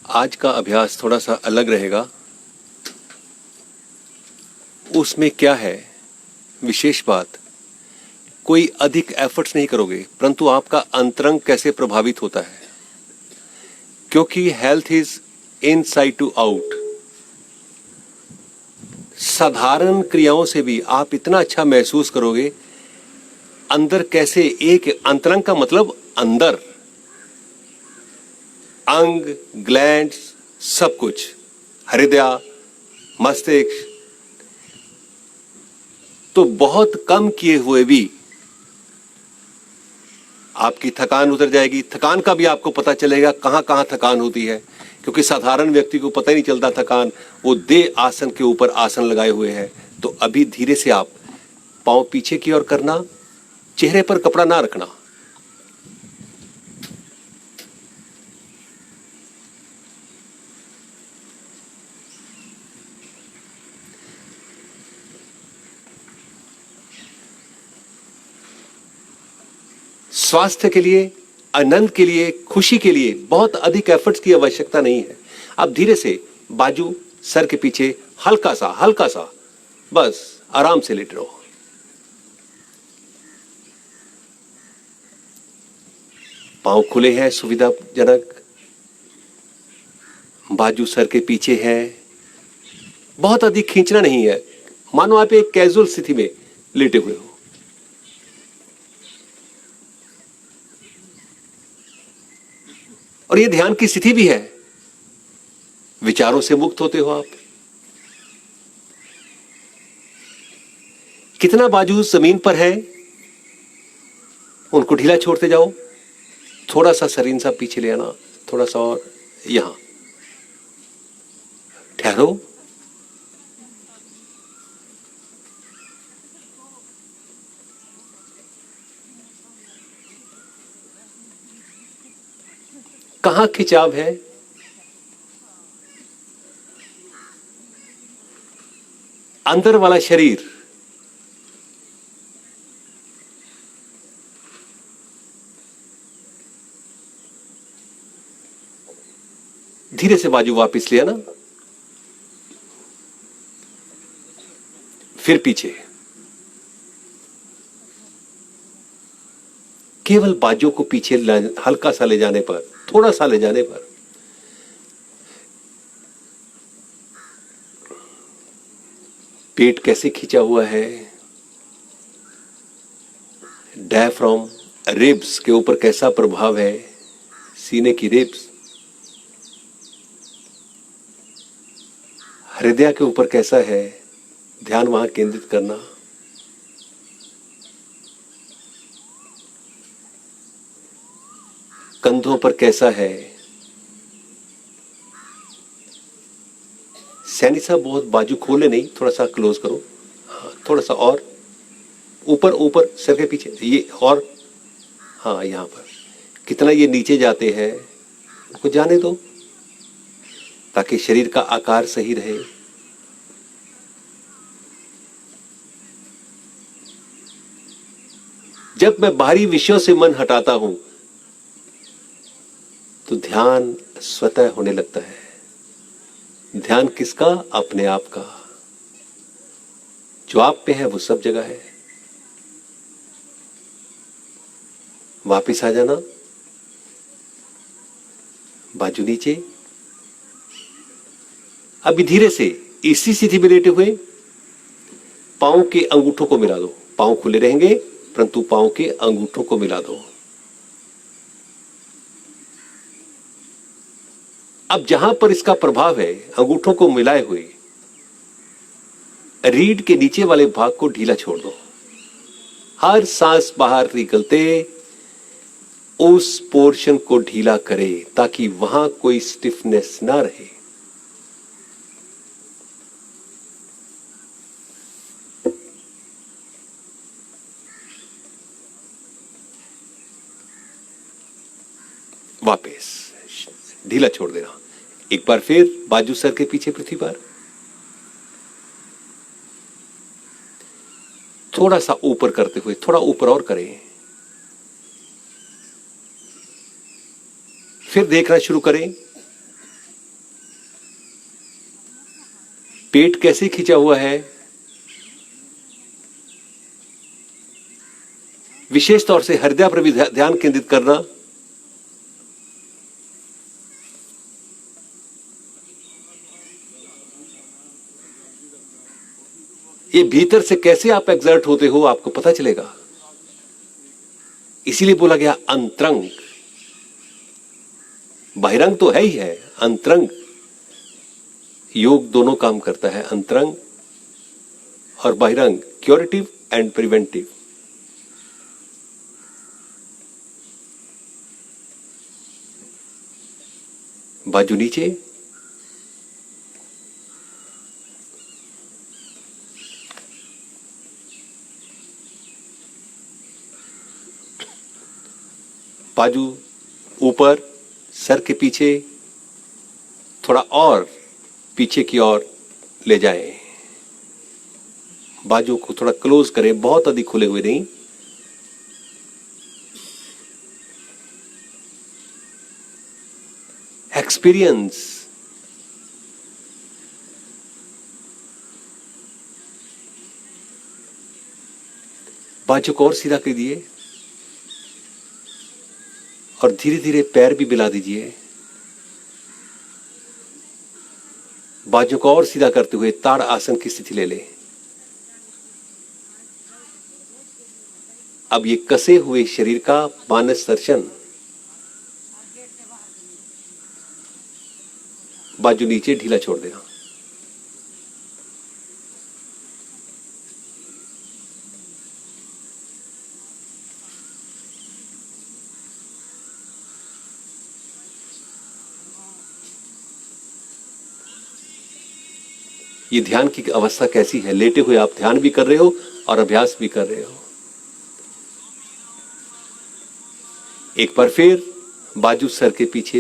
आज का अभ्यास थोड़ा सा अलग रहेगा। उसमें क्या है विशेष बात, कोई अधिक एफर्ट्स नहीं करोगे, परंतु आपका अंतरंग कैसे प्रभावित होता है, क्योंकि health is inside to out. साधारण क्रियाओं से भी आप इतना अच्छा महसूस करोगे। अंदर कैसे, एक अंतरंग का मतलब अंदर, अंग, ग्लैंड्स, सब कुछ, हृदय, मस्तिष्क, तो बहुत कम किए हुए भी आपकी थकान उतर जाएगी। थकान का भी आपको पता चलेगा कहां कहां थकान होती है, क्योंकि साधारण व्यक्ति को पता ही नहीं चलता थकान, वो देह आसन के ऊपर आसन लगाए हुए है। तो अभी धीरे से आप पांव पीछे की ओर करना, चेहरे पर कपड़ा ना रखना। स्वास्थ्य के लिए, आनंद के लिए, खुशी के लिए बहुत अधिक एफर्ट्स की आवश्यकता नहीं है। अब धीरे से बाजू सर के पीछे हल्का सा बस आराम से लेट रहो। पांव खुले हैं, सुविधाजनक, बाजू सर के पीछे है, बहुत अधिक खींचना नहीं है, मानो आप एक कैजुअल स्थिति में लेटे हुए हो। और यह ध्यान की स्थिति भी है, विचारों से मुक्त होते हो आप। कितना बाजू जमीन पर है उनको ढीला छोड़ते जाओ, थोड़ा सा शरीर सा पीछे ले आना, थोड़ा सा और यहां ठहरो। कहां खिंचाव है, अंदर वाला शरीर, धीरे से बाजू वापस ले आना, फिर पीछे। केवल बाजू को पीछे हल्का सा ले जाने पर, थोड़ा सा ले जाने पर पेट कैसे खींचा हुआ है, डायफ्राम, रिब्स के ऊपर कैसा प्रभाव है, सीने की रिब्स, हृदय के ऊपर कैसा है, ध्यान वहां केंद्रित करना। कंधों पर कैसा है, सैनी साहब बहुत बाजू खोले नहीं, थोड़ा सा क्लोज करो, हाँ थोड़ा सा और ऊपर ऊपर सर के पीछे, ये और हाँ यहां पर कितना ये नीचे जाते हैं उनको जाने दो, ताकि शरीर का आकार सही रहे। जब मैं बाहरी विषयों से मन हटाता हूं तो ध्यान स्वतः होने लगता है। ध्यान किसका? अपने आप का। जो आप पे है वो सब जगह है। वापिस आ जाना, बाजू नीचे। अभी धीरे से इसी स्थिति में लेटे हुए पांव के अंगूठों को मिला दो। पांव खुले रहेंगे परंतु पांव के अंगूठों को मिला दो। अब जहां पर इसका प्रभाव है, अंगूठों को मिलाए हुए रीढ़ के नीचे वाले भाग को ढीला छोड़ दो। हर सांस बाहर निकलते उस पोर्शन को ढीला करे ताकि वहां कोई स्टिफनेस ना रहे। वापस ढीला छोड़ देना। एक बार फिर बाजू सर के पीछे पृथ्वी पर, थोड़ा सा ऊपर करते हुए, थोड़ा ऊपर और करें। फिर देखना शुरू करें। पेट कैसे खींचा हुआ है, विशेष तौर से हृदय पर भी ध्यान केंद्रित करना। ये भीतर से कैसे आप एग्जर्ट होते हो आपको पता चलेगा। इसीलिए बोला गया अंतरंग। बहिरंग तो है ही है, अंतरंग योग दोनों काम करता है, अंतरंग और बहिरंग, क्यूरेटिव एंड प्रिवेंटिव। बाजू नीचे, बाजू ऊपर, सर के पीछे, थोड़ा और पीछे की ओर ले जाएं। बाजू को थोड़ा क्लोज करें, बहुत अधिक खुले हुए नहीं। एक्सपीरियंस, बाजू को और सीधा कर दिए और धीरे धीरे पैर भी मिला दीजिए। बाजू को और सीधा करते हुए ताड़ आसन की स्थिति ले लें। अब ये कसे हुए शरीर का मानस दर्शन। बाजू नीचे, ढीला छोड़ देना। ये ध्यान की अवस्था कैसी है, लेटे हुए आप ध्यान भी कर रहे हो और अभ्यास भी कर रहे हो। एक बार फिर बाजू सर के पीछे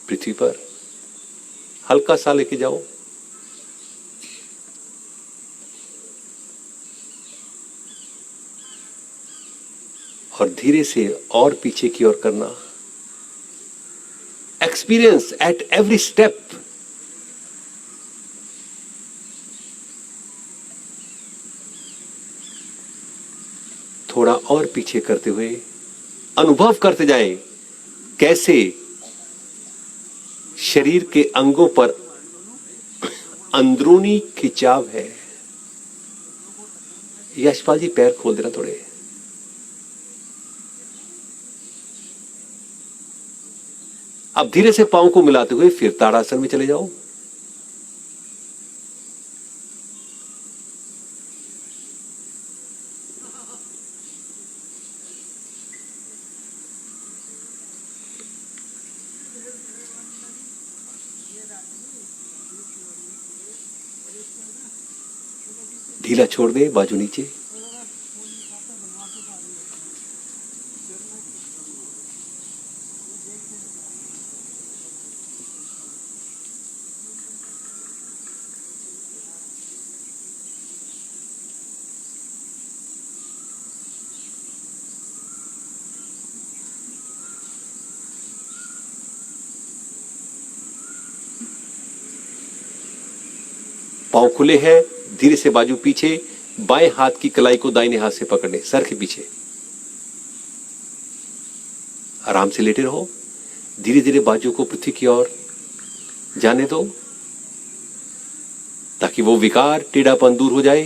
पृथ्वी पर हल्का सा लेके जाओ। और धीरे से और पीछे की ओर करना। Experience at every step. थोड़ा और पीछे करते हुए अनुभव करते जाएं कैसे शरीर के अंगों पर अंदरूनी खिंचाव है। यशपाल जी पैर खोल देना थोड़े। अब धीरे से पांव को मिलाते हुए फिर ताड़ासन में चले जाओ। ढीला छोड़ दे, बाजू नीचे। पांव खुले हैं, धीरे से बाजू पीछे, बाएं हाथ की कलाई को दाहिने हाथ से पकड़े, सर के पीछे। आराम से लेटे रहो। धीरे धीरे बाजू को पृथ्वी की ओर जाने दो ताकि वो विकार, टेढ़ापन दूर हो जाए।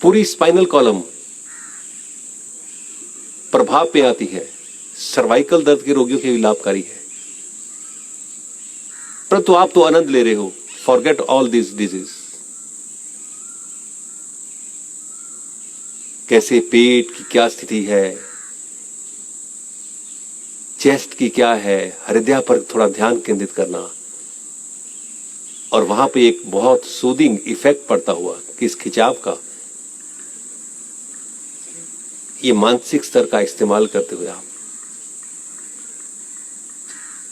पूरी स्पाइनल कॉलम प्रभाव पे आती है। सर्वाइकल दर्द के रोगियों के लिए लाभकारी है, परंतु आप तो आनंद ले रहे हो। Forget all this disease. कैसे पेट की क्या स्थिति है, चेस्ट की क्या है, हृदय पर थोड़ा ध्यान केंद्रित करना और वहां पे एक बहुत सूदिंग इफेक्ट पड़ता हुआ कि इस खिंचाव का, ये मानसिक स्तर का इस्तेमाल करते हुए आप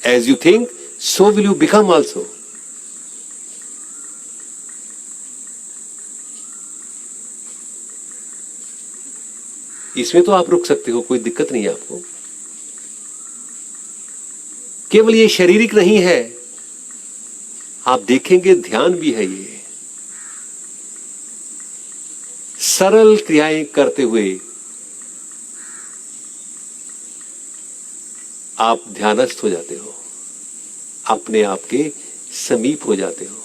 as you think so will you become also. इसमें तो आप रुक सकते हो, कोई दिक्कत नहीं है आपको। केवल ये शारीरिक नहीं है, आप देखेंगे ध्यान भी है। ये सरल क्रियाएं करते हुए आप ध्यानस्थ हो जाते हो, अपने आप के समीप हो जाते हो।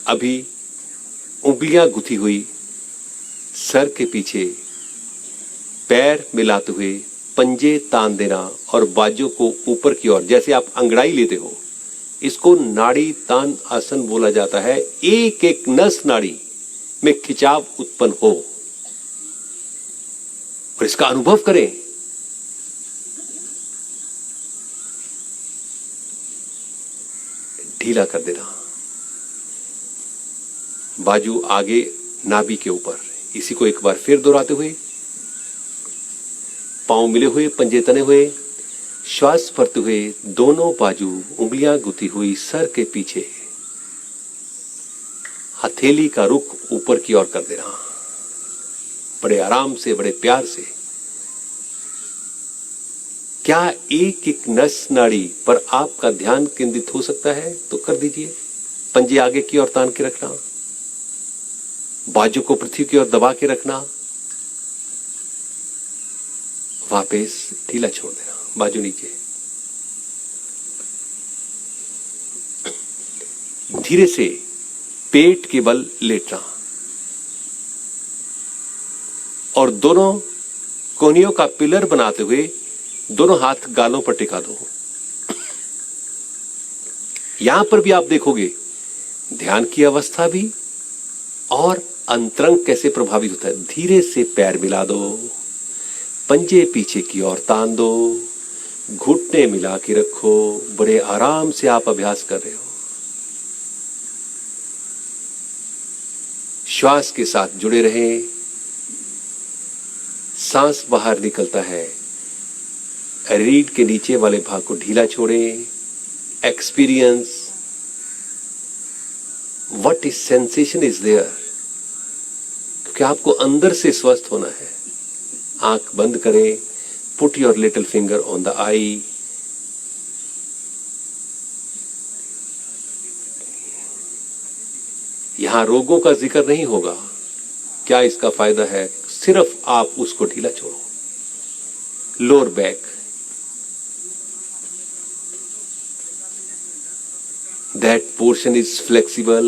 अभी उंगलियां गुथी हुई सर के पीछे, पैर मिलाते हुए पंजे तान देना और बाजू को ऊपर की ओर, जैसे आप अंगड़ाई लेते हो, इसको नाड़ी तान आसन बोला जाता है। एक एक नस नाड़ी में खिंचाव उत्पन्न हो और इसका अनुभव करें। ढीला कर देना, बाजू आगे नाभि के ऊपर। इसी को एक बार फिर दोहराते हुए, पांव मिले हुए, पंजे तने हुए, श्वास भरते हुए, दोनों बाजू उंगलियां गुथी हुई सर के पीछे, हथेली का रुख ऊपर की ओर कर देना, बड़े आराम से, बड़े प्यार से। क्या एक एक नस नाड़ी पर आपका ध्यान केंद्रित हो सकता है तो कर दीजिए। पंजे आगे की ओर तान के रखना, बाजू को पृथ्वी की ओर दबा के रखना, वापस ढीला छोड़ देना, बाजू नीचे। धीरे से पेट के बल लेटना और दोनों कोहनियों का पिलर बनाते हुए दोनों हाथ गालों पर टिका दो। यहां पर भी आप देखोगे ध्यान की अवस्था भी और अंतरंग कैसे प्रभावित होता है। धीरे से पैर मिला दो, पंजे पीछे की ओर तान दो, घुटने मिला के रखो, बड़े आराम से आप अभ्यास कर रहे हो। श्वास के साथ जुड़े रहें, सांस बाहर निकलता है, रीढ़ के नीचे वाले भाग को ढीला छोड़ें। Experience what is sensation is there, क्योंकि आपको अंदर से स्वस्थ होना है। आंख बंद करें, put your little finger on the eye. यहां रोगों का जिक्र नहीं होगा, क्या इसका फायदा है, सिर्फ आप उसको ढीला छोड़ो। Lower back, that portion is flexible,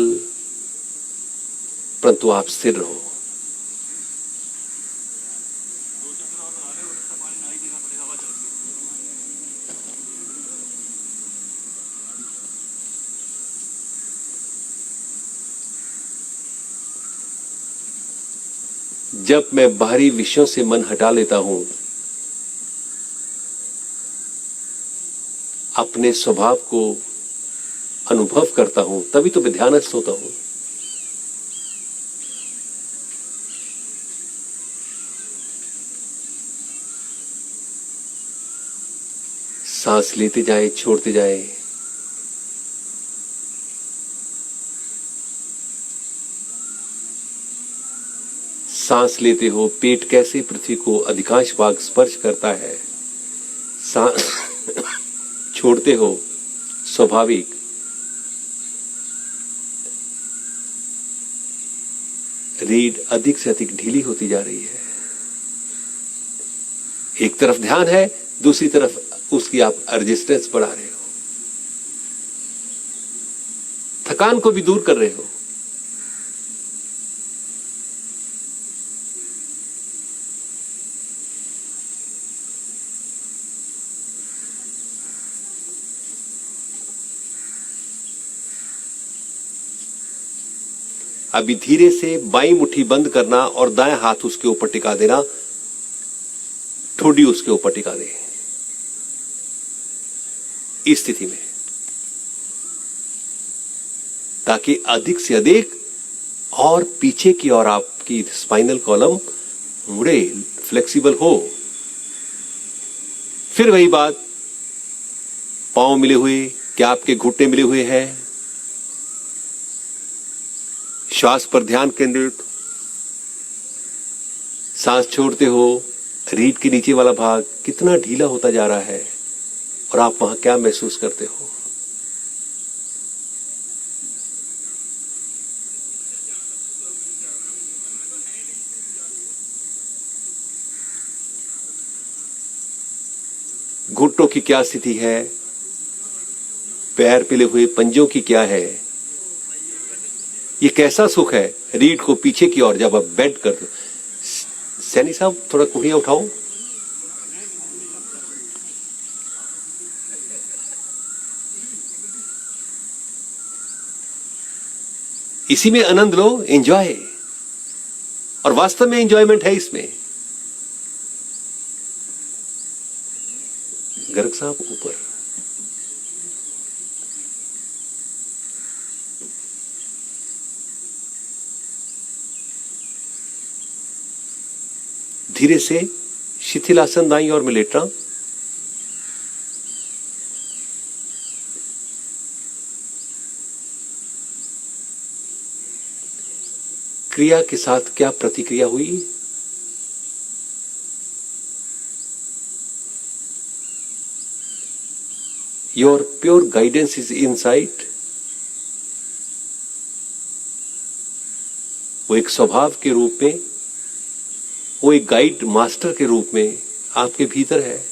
परंतु आप स्थिर रहो। जब मैं बाहरी विषयों से मन हटा लेता हूं, अपने स्वभाव को अनुभव करता हूं, तभी तो मैं ध्यानस्थ होता हूं। सांस लेते जाएं, छोड़ते जाएं। सांस लेते हो, पेट कैसे पृथ्वी को अधिकांश भाग स्पर्श करता है। सांस छोड़ते हो, स्वाभाविक रीढ़ अधिक से अधिक ढीली होती जा रही है। एक तरफ ध्यान है, दूसरी तरफ उसकी आप रेजिस्टेंस बढ़ा रहे हो, थकान को भी दूर कर रहे हो। अभी धीरे से बाईं मुट्ठी बंद करना और दाएं हाथ उसके ऊपर टिका देना, ठोडी उसके ऊपर टिका दे। इस स्थिति में, ताकि अधिक से अधिक और पीछे की ओर आपकी स्पाइनल कॉलम मुड़े, फ्लेक्सिबल हो। फिर वही बात, पांव मिले हुए, क्या आपके घुटने मिले हुए हैं? श्वास पर ध्यान केंद्रित, सांस छोड़ते हो, रीढ़ के नीचे वाला भाग कितना ढीला होता जा रहा है और आप वहां क्या महसूस करते हो? घुटनों की क्या स्थिति है? पैर पिले हुए पंजों की क्या है? ये कैसा सुख है रीढ़ को पीछे की ओर जब आप बेंड करते हो? सैनी साहब थोड़ा कुड़ियां उठाओ। इसी में आनंद लो, एंजॉय। और वास्तव में एंजॉयमेंट है इसमें। गर्ग साहब ऊपर, धीरे से शिथिलासन दाईं ओर में लेटना। क्रिया के साथ क्या प्रतिक्रिया हुई? Your pure guidance is inside. वो एक स्वभाव के रूप में, वो एक गाइड मास्टर के रूप में आपके भीतर है।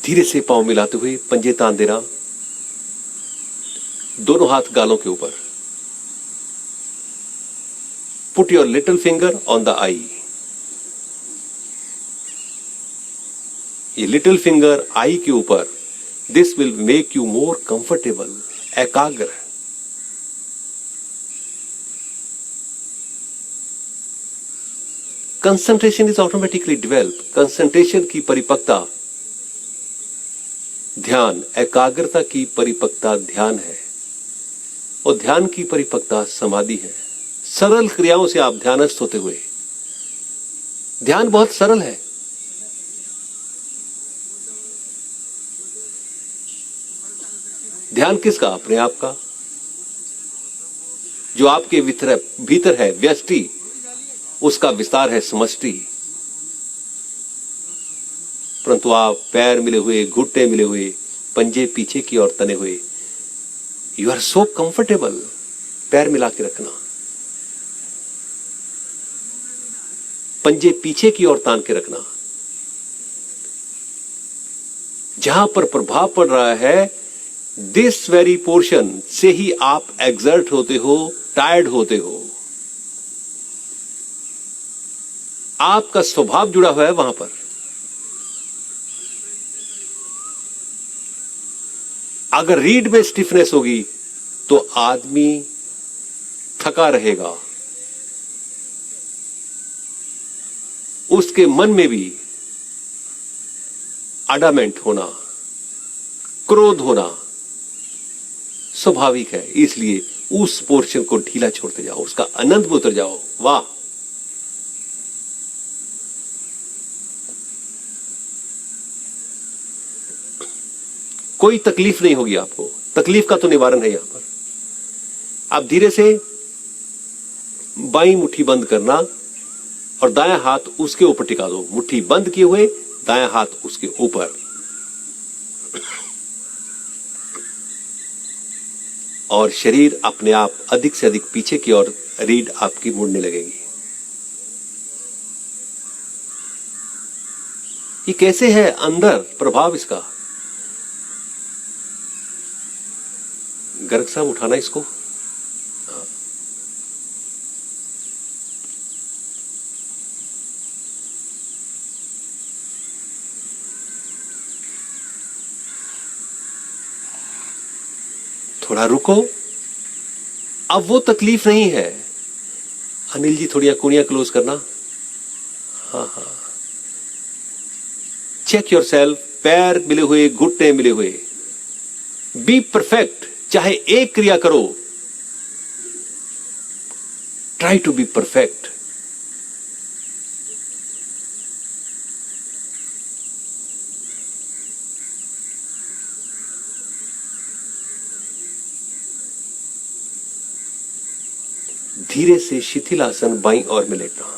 धीरे से पांव मिलाते हुए पंजे तान देना, दोनों हाथ गालों के ऊपर। Put your little finger on the eye. ये लिटिल फिंगर आई के ऊपर, this will make you more comfortable, एकाग्र। Concentration is automatically develop. Concentration की परिपक्वता ध्यान, एकाग्रता की परिपक्वता ध्यान है और ध्यान की परिपक्वता समाधि है। सरल क्रियाओं से आप ध्यानस्थ होते हुए, ध्यान बहुत सरल है। ध्यान किसका? अपने आप का, जो आपके भीतर है, व्यष्टि, उसका विस्तार है समष्टि। परंतु आप पैर मिले हुए, घुटने मिले हुए, पंजे पीछे की ओर तने हुए, यू आर सो कंफर्टेबल। पैर मिला के रखना, पंजे पीछे की ओर तान के रखना। जहां पर प्रभाव पड़ रहा है, दिस वेरी पोर्शन से ही आप एग्जर्ट होते हो, टायर्ड होते हो। आपका स्वभाव जुड़ा हुआ है वहां पर। अगर रीढ़ में स्टिफनेस होगी तो आदमी थका रहेगा, उसके मन में भी अडामेंट होना, क्रोध होना स्वाभाविक है। इसलिए उस पोर्शन को ढीला छोड़ते जाओ, उसका आनंद में उतर जाओ। वाह, कोई तकलीफ नहीं होगी आपको। तकलीफ का तो निवारण है यहां पर। आप धीरे से बाईं मुट्ठी बंद करना और दायां हाथ उसके ऊपर टिका दो। मुट्ठी बंद किए हुए, दायां हाथ उसके ऊपर। और शरीर अपने आप अधिक से अधिक पीछे की ओर, रीढ़ आपकी मुड़ने लगेगी। ये कैसे है अंदर प्रभाव इसका? गर्ग साहब उठाना इसको। थोड़ा रुको, अब वो तकलीफ नहीं है। अनिल जी थोड़ी आंखों क्लोज करना। हाँ हाँ, चेक योर सेल्फ, पैर मिले हुए, घुटने मिले हुए, बी परफेक्ट। चाहे एक क्रिया करो, ट्राई टू बी परफेक्ट। धीरे से शिथिलासन बाईं ओर में लेटना।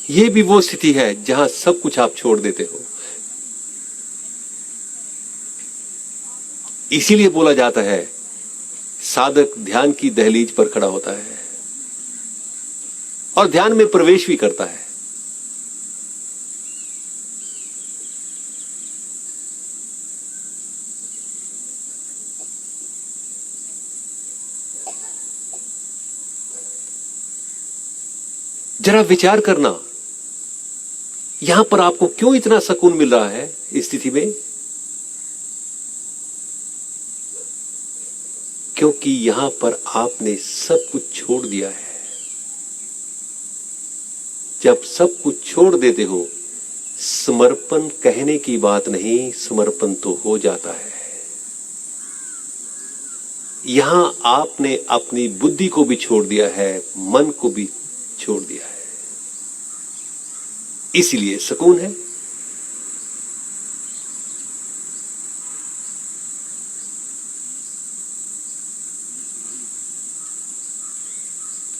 ये भी वो स्थिति है जहां सब कुछ आप छोड़ देते हो। इसीलिए बोला जाता है साधक ध्यान की दहलीज पर खड़ा होता है और ध्यान में प्रवेश भी करता है। जरा विचार करना, यहां पर आपको क्यों इतना सुकून मिल रहा है इस स्थिति में? क्योंकि यहां पर आपने सब कुछ छोड़ दिया है। जब सब कुछ छोड़ देते हो, समर्पण कहने की बात नहीं, समर्पण तो हो जाता है। यहां आपने अपनी बुद्धि को भी छोड़ दिया है, मन को भी छोड़ दिया है, इसलिए सुकून है।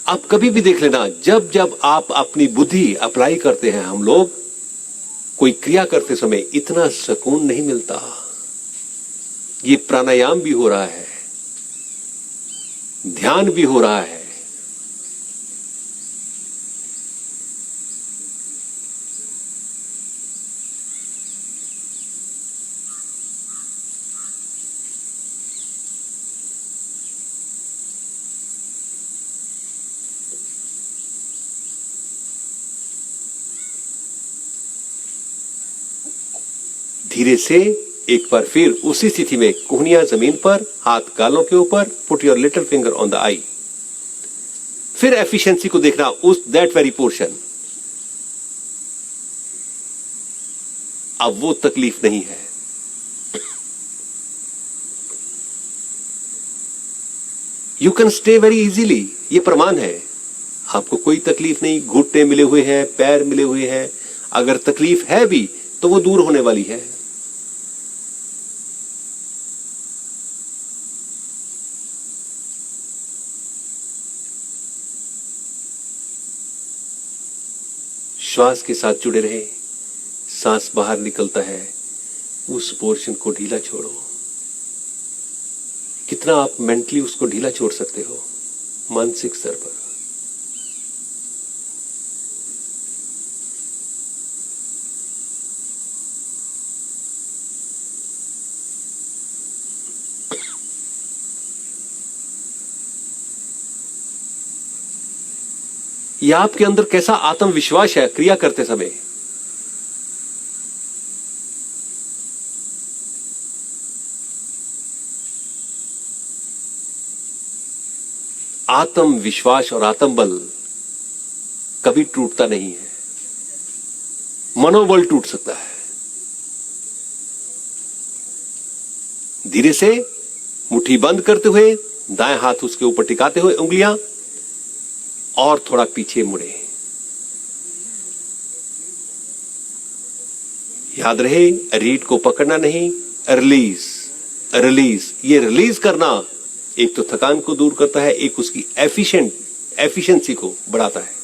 आप कभी भी देख लेना, जब जब आप अपनी बुद्धि अप्लाई करते हैं, हम लोग कोई क्रिया करते समय इतना सुकून नहीं मिलता। ये प्राणायाम भी हो रहा है, ध्यान भी हो रहा है, धीरे से एक बार फिर उसी स्थिति में कोहनियां जमीन पर, हाथ गालों के ऊपर, put your little finger on the eye. फिर एफिशिएंसी को देखना उस दैट वेरी पोर्शन। अब वो तकलीफ नहीं है। You can stay very easily, ये प्रमाण है। आपको कोई तकलीफ नहीं, घुटने मिले हुए हैं, पैर मिले हुए हैं। अगर तकलीफ है भी तो वो दूर होने वाली है। श्वास के साथ जुड़े रहे। सांस बाहर निकलता है, उस पोर्शन को ढीला छोड़ो। कितना आप मेंटली उसको ढीला छोड़ सकते हो मानसिक स्तर पर। यह आपके अंदर कैसा आत्मविश्वास है क्रिया करते समय। आत्मविश्वास और आत्मबल कभी टूटता नहीं है, मनोबल टूट सकता है। धीरे से मुट्ठी बंद करते हुए, दाएं हाथ उसके ऊपर टिकाते हुए उंगलियां, और थोड़ा पीछे मुड़े। याद रहे, रीढ़ को पकड़ना नहीं, रिलीज रिलीज। ये रिलीज करना एक तो थकान को दूर करता है, एक उसकी एफिशिएंसी को बढ़ाता है।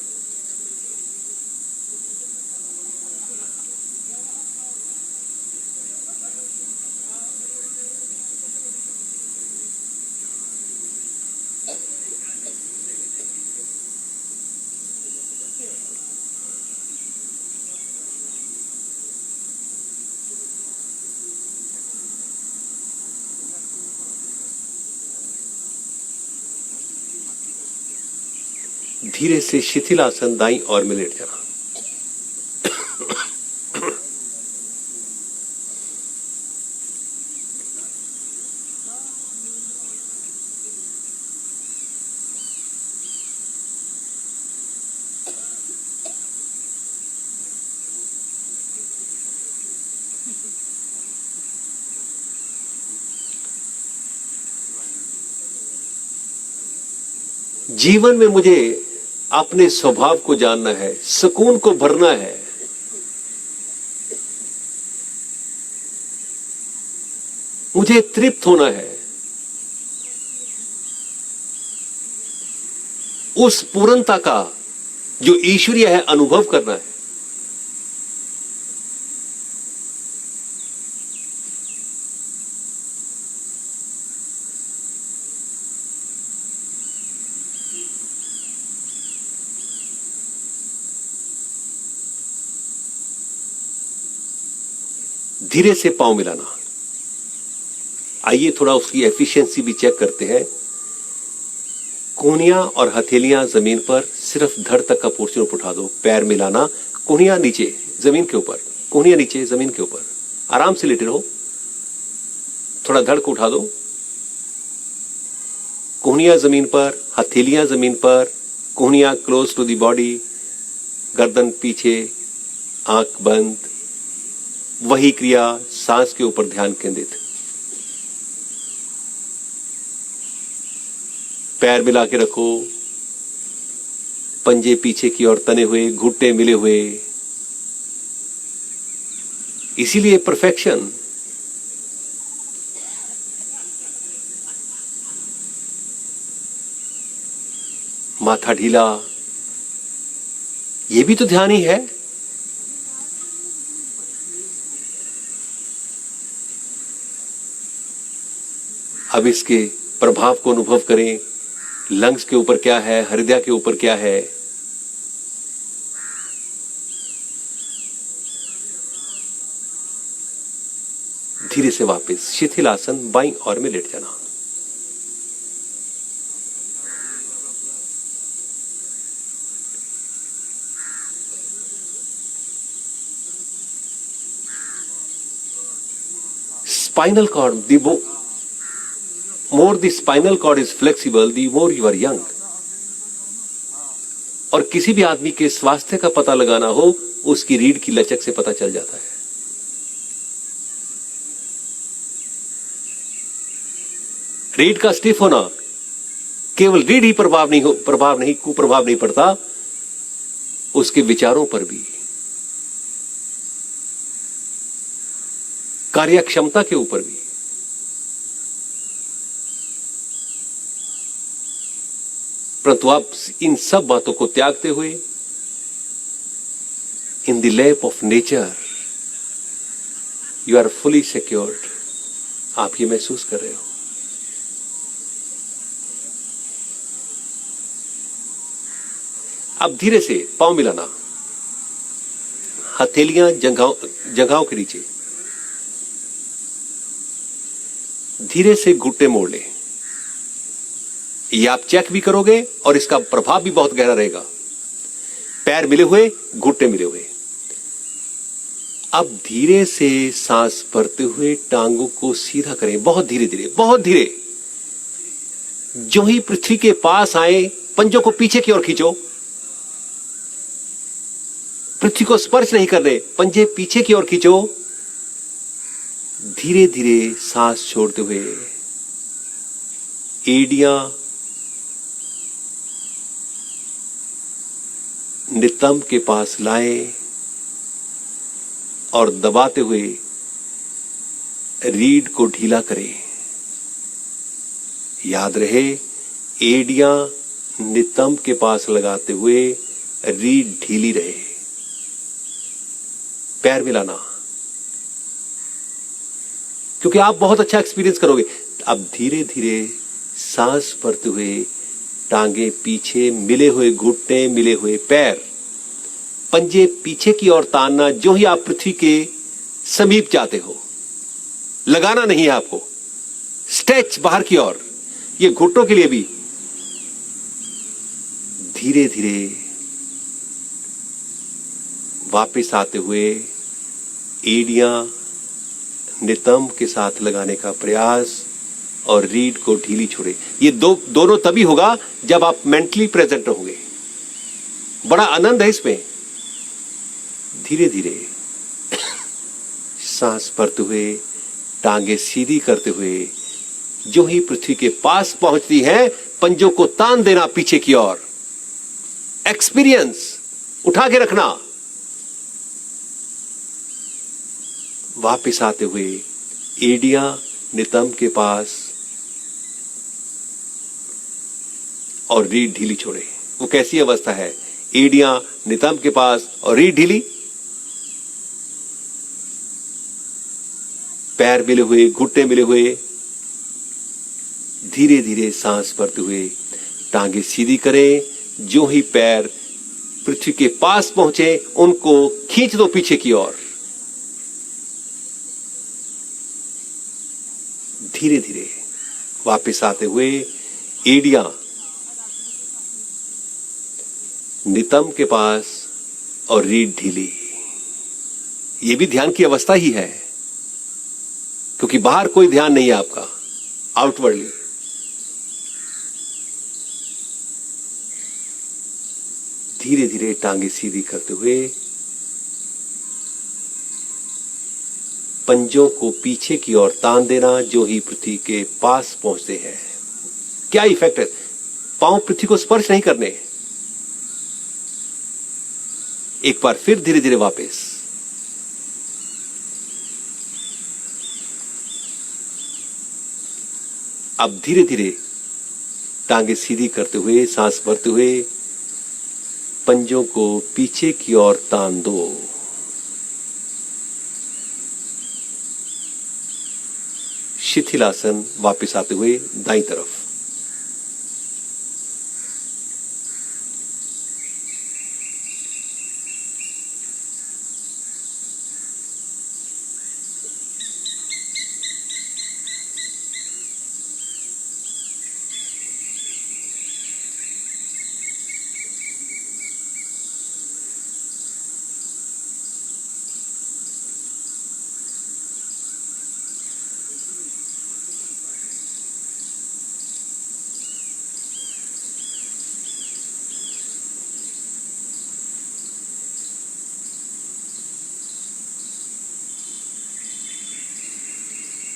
धीरे से शिथिलासन दाईं ओर में लेट जाना। जीवन में मुझे अपने स्वभाव को जानना है, सुकून को भरना है। मुझे तृप्त होना है, उस पूर्णता का जो ईश्वरीय है अनुभव करना है। धीरे से पांव मिलाना। आइए थोड़ा उसकी एफिशिएंसी भी चेक करते हैं। कोहनियां और हथेलियां जमीन पर, सिर्फ धड़ तक का पोर्शन ऊपर उठा दो। पैर मिलाना, कोहनियां नीचे जमीन के ऊपर, कोहनियां नीचे जमीन के ऊपर। आराम से लेटे रहो, थोड़ा धड़ को उठा दो। कोहनियां जमीन पर, हथेलियां जमीन पर, कोहनियां क्लोज टू द बॉडी, गर्दन पीछे, आंख बंद। वही क्रिया, सांस के ऊपर ध्यान केंद्रित। पैर मिला के रखो, पंजे पीछे की ओर तने हुए, घुटने मिले हुए। इसीलिए परफेक्शन। माथा ढीला, यह भी तो ध्यान ही है। अब इसके प्रभाव को अनुभव करें। लंग्स के ऊपर क्या है, हृदय के ऊपर क्या है। धीरे से वापस शिथिलासन बाईं ओर में लेट जाना। Spinal cord, the more the spinal cord is flexible, the more you are young. और किसी भी आदमी के स्वास्थ्य का पता लगाना हो, उसकी रीढ़ की लचक से पता चल जाता है। रीढ़ का स्टिफ होना केवल रीढ़ ही कुप्रभाव नहीं पड़ता, उसके विचारों पर भी, कार्यक्षमता के ऊपर भी। परंतु आप इन सब बातों को त्यागते हुए in the lap of nature you are fully secured. आप ये महसूस कर रहे हो। अब धीरे से पांव मिलाना, हथेलियां जंघाओं के नीचे। धीरे से घुटने मोड़ लें। ये आप चेक भी करोगे और इसका प्रभाव भी बहुत गहरा रहेगा। पैर मिले हुए, घुटने मिले हुए। अब धीरे से सांस भरते हुए टांगों को सीधा करें, बहुत धीरे धीरे, बहुत धीरे। जो ही पृथ्वी के पास आए, पंजों को पीछे की ओर खींचो। पृथ्वी को स्पर्श नहीं करने, पंजे पीछे की ओर खींचो। धीरे धीरे सांस छोड़ते हुए एड़ियां नितंब के पास लाएं और दबाते हुए रीढ़ को ढीला करें। याद रहे, एड़ियां नितंब के पास लगाते हुए रीढ़ ढीली रहे। पैर मिलाना, क्योंकि आप बहुत अच्छा एक्सपीरियंस करोगे। अब धीरे धीरे सांस भरते हुए टांगे पीछे, मिले हुए घुटने, मिले हुए पैर, पंजे पीछे की ओर तानना। जो ही आप पृथ्वी के समीप जाते हो, लगाना नहीं है आपको। स्ट्रेच बाहर की ओर। ये घुटनों के लिए भी धीरे धीरे वापस आते हुए एड़ियां नितंब के साथ लगाने का प्रयास और रीढ़ को ढीली छोड़े। ये दोनों तभी होगा जब आप मेंटली प्रेजेंट रहोगे। बड़ा आनंद है इसमें। धीरे धीरे सांस भरते हुए टांगे सीधी करते हुए जो ही पृथ्वी के पास पहुंचती है पंजों को तान देना पीछे की ओर। एक्सपीरियंस उठा के रखना। वापिस आते हुए एड़ियां नितंब के पास और रीढ़ ढीली छोड़े। वो कैसी अवस्था है? एड़ियां नितंब के पास और रीढ़ ढीली, पैर मिले हुए, घुटने मिले हुए। धीरे धीरे सांस भरते हुए टांगे सीधी करें। जो ही पैर पृथ्वी के पास पहुंचे उनको खींच दो पीछे की ओर। धीरे धीरे वापस आते हुए एड़ियां नितंब के पास और रीढ़ ढीली। यह भी ध्यान की अवस्था ही है, क्योंकि बाहर कोई ध्यान नहीं है आपका आउटवर्डली। धीरे धीरे टांगे सीधी करते हुए पंजों को पीछे की ओर तान देना। जो ही पृथ्वी के पास पहुंचते हैं, क्या इफेक्ट है? पांव पृथ्वी को स्पर्श नहीं करने। एक बार फिर धीरे धीरे वापस। अब धीरे धीरे टांगे सीधी करते हुए सांस भरते हुए पंजों को पीछे की ओर तान दो। शिथिलासन वापस आते हुए दाईं तरफ।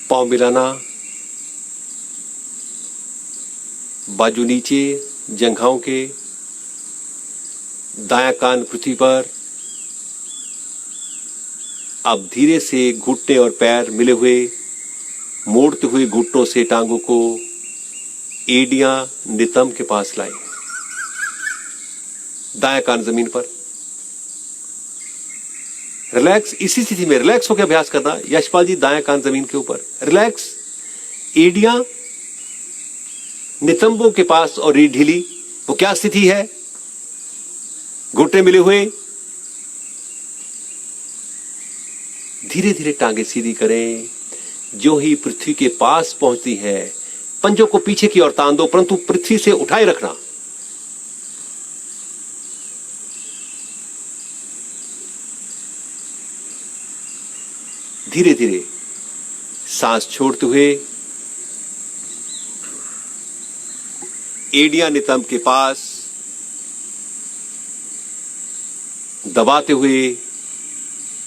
पांव मिलाना, बाजू नीचे जंघाओं के, दायां कान पृथ्वी पर। अब धीरे से घुटने और पैर मिले हुए, मोड़ते हुए घुटनों से टांगों को एड़ियां नितंब के पास लाएं। दायां कान जमीन पर। रिलैक्स। इसी स्थिति में रिलैक्स होकर अभ्यास करना। यशपाल जी, दायां कान जमीन के ऊपर, रिलैक्स। एड़ियां नितंबों के पास और रीढ़ ढीली। वो क्या स्थिति है? घुटने मिले हुए। धीरे धीरे टांगे सीधी करें। जो ही पृथ्वी के पास पहुंचती है पंजों को पीछे की ओर तान दो, परंतु पृथ्वी से उठाए रखना। धीरे धीरे सांस छोड़ते हुए एड़ियां नितंब के पास दबाते हुए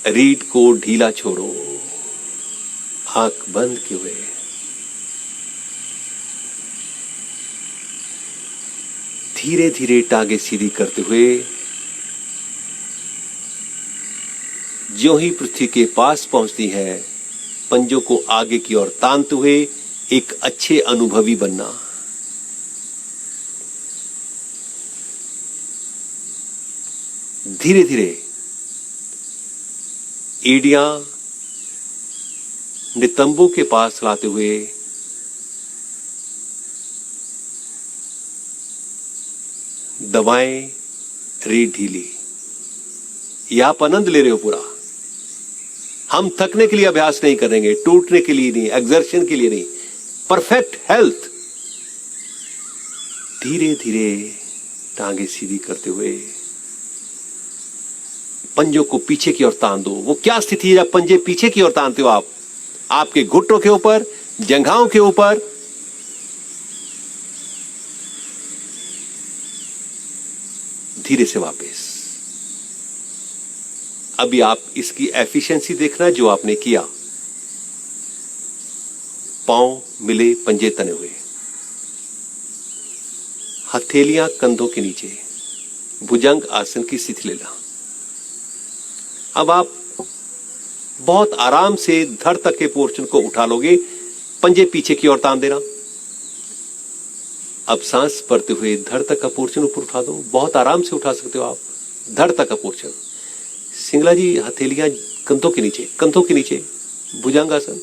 रीढ़ को ढीला छोड़ो। आंख बंद किए हुए धीरे धीरे टांगे सीधी करते हुए जो ही पृथ्वी के पास पहुंचती है पंजों को आगे की ओर तानते हुए एक अच्छे अनुभवी बनना। धीरे धीरे एड़ियां नितंबों के पास लाते हुए दबाएं रीढ़ ढीली। यह आप आनंद ले रहे हो पूरा। हम थकने के लिए अभ्यास नहीं करेंगे, टूटने के लिए नहीं, एक्सर्शन के लिए नहीं, परफेक्ट हेल्थ। धीरे धीरे टांगे सीधी करते हुए पंजों को पीछे की ओर तान दो। वो क्या स्थिति है जब पंजे पीछे की ओर तानते हो आप? आपके घुटनों के ऊपर, जंघाओं के ऊपर। धीरे से वापस। अभी आप इसकी एफिशिएंसी देखना जो आपने किया। पांव मिले, पंजे तने हुए, हथेलियां कंधों के नीचे, भुजंग आसन की स्थिति लेना। अब आप बहुत आराम से धड़ तक के पोर्शन को उठा लोगे, पंजे पीछे की ओर तान देना। अब सांस भरते हुए धड़ तक का पोर्शन ऊपर उठा दो। बहुत आराम से उठा सकते हो आप धड़ तक का पोर्शन। सिंगला जी, हथेलियां कंधों के नीचे, कंधों के नीचे, भुजंगासन।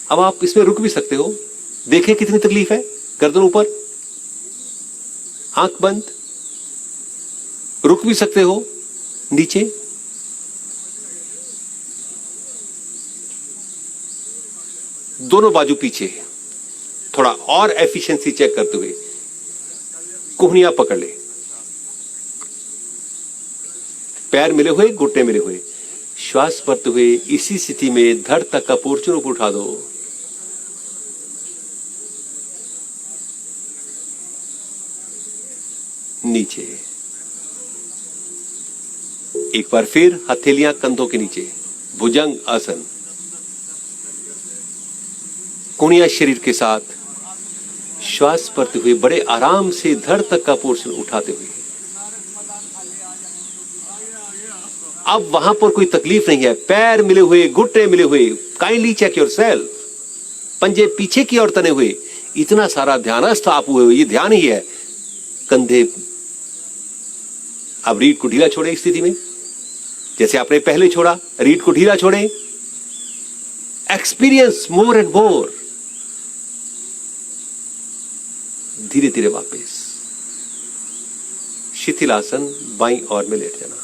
अब आप इसमें रुक भी सकते हो। देखें कितनी तकलीफ है। गर्दन ऊपर, आंख बंद, रुक भी सकते हो। नीचे, दोनों बाजू पीछे। थोड़ा और एफिशिएंसी चेक करते हुए कोहनियां पकड़ ले, पैर मिले हुए, घुटने मिले हुए। श्वास भरते हुए इसी स्थिति में धड़ तक का पोर्शन ऊपर उठा दो। नीचे, एक बार फिर हथेलियां कंधों के नीचे, भुजंग आसन। कोहनियां शरीर के साथ, श्वास भरते हुए बड़े आराम से धड़ तक का पोर्शन उठाते हुए। अब वहां पर कोई तकलीफ नहीं है। पैर मिले हुए, घुटने मिले हुए। Kindly check yourself. पंजे पीछे की ओर तने हुए। इतना सारा ध्यानस्थ आप हुए हो, ये ध्यान ही है। कंधे, अब रीढ़ को ढीला छोड़े इस स्थिति में, जैसे आपने पहले छोड़ा। रीढ़ को ढीला छोड़े। Experience more and more. धीरे धीरे वापस शिथिलासन, बाईं ओर में लेट जाना।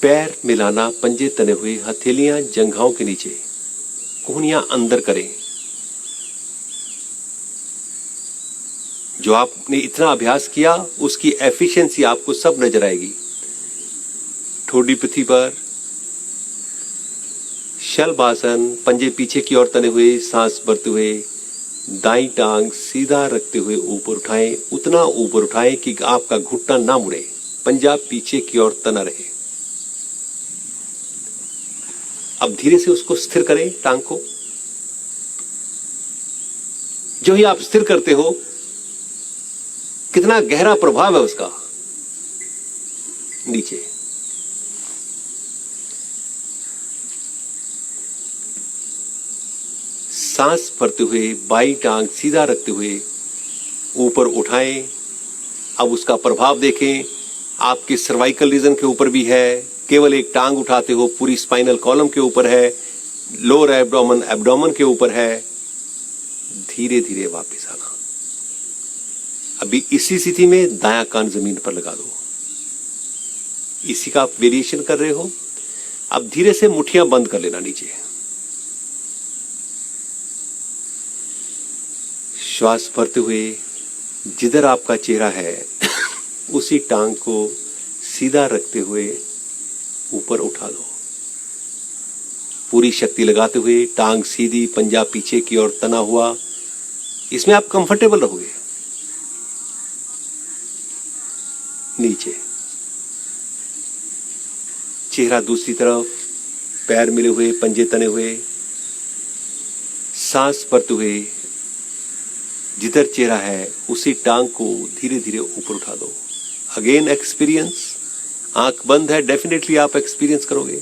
पैर मिलाना, पंजे तने हुए, हथेलियां जंघाओं के नीचे, कोहनियां अंदर करें। जो आपने इतना अभ्यास किया उसकी एफिशिएंसी आपको सब नजर आएगी। ठोडी पृथ्वी पर, शलभासन, पंजे पीछे की ओर तने हुए, सांस भरते हुए दाईं टांग सीधा रखते हुए ऊपर उठाएं। उतना ऊपर उठाएं कि आपका घुटना ना मुड़े, पंजा पीछे की ओर तना रहे। अब धीरे से उसको स्थिर करें, टांग को। जो ही आप स्थिर करते हो, कितना गहरा प्रभाव है उसका। नीचे, सांस भरते हुए बाईं टांग सीधा रखते हुए ऊपर उठाएं। अब उसका प्रभाव देखें। आपके सर्वाइकल रीजन के ऊपर भी है। केवल एक टांग उठाते हो, पूरी स्पाइनल कॉलम के ऊपर है, लोअर एब्डोमेन, एब्डोमेन के ऊपर है। धीरे धीरे वापस आना। अभी इसी स्थिति में दायां कान जमीन पर लगा दो। इसी का आप वेरिएशन कर रहे हो। अब धीरे से मुट्ठियां बंद कर लेना नीचे। श्वास भरते हुए जिधर आपका चेहरा है उसी टांग को सीधा रखते हुए ऊपर उठा दो। पूरी शक्ति लगाते हुए टांग सीधी, पंजा पीछे की ओर तना हुआ। इसमें आप कंफर्टेबल रहोगे। नीचे, चेहरा दूसरी तरफ, पैर मिले हुए, पंजे तने हुए, सांस भरते हुए जिधर चेहरा है उसी टांग को धीरे धीरे ऊपर उठा दो। Again experience. आंख बंद है, डेफिनेटली आप एक्सपीरियंस करोगे।